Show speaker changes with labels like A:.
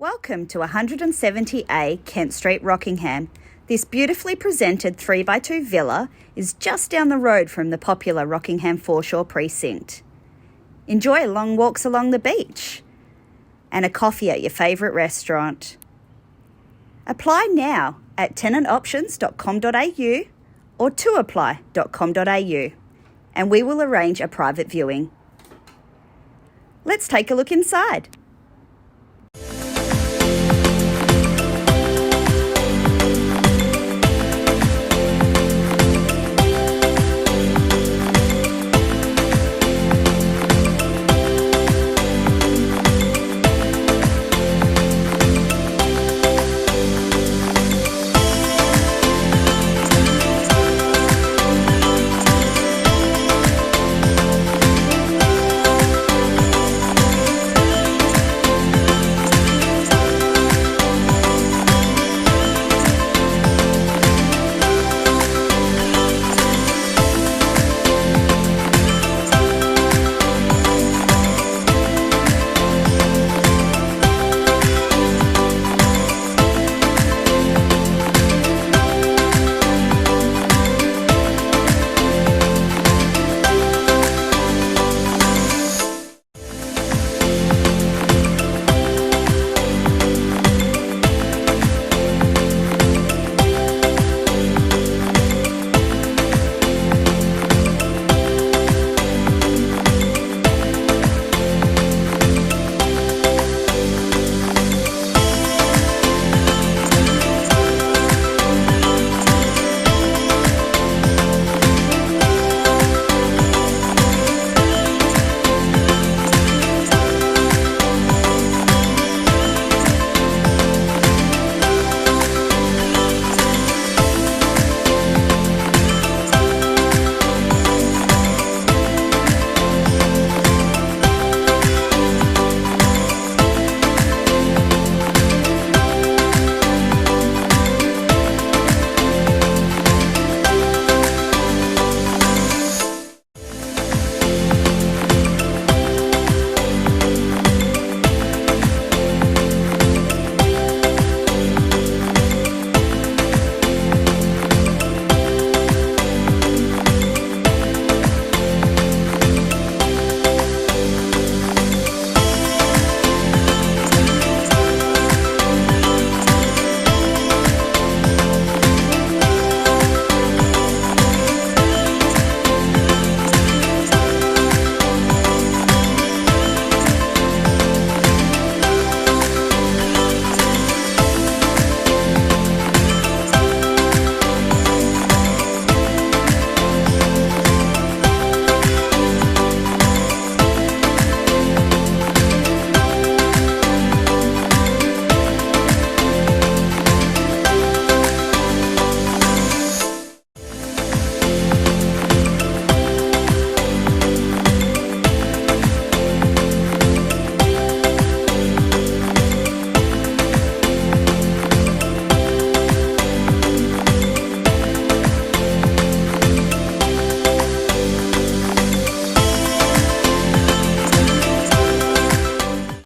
A: Welcome to 170A Kent Street, Rockingham. This beautifully presented 3x2 villa is just down the road from the popular Rockingham Foreshore precinct. Enjoy long walks along the beach and a coffee at your favourite restaurant. Apply now at tenantoptions.com.au or toapply.com.au and we will arrange a private viewing. Let's take a look inside.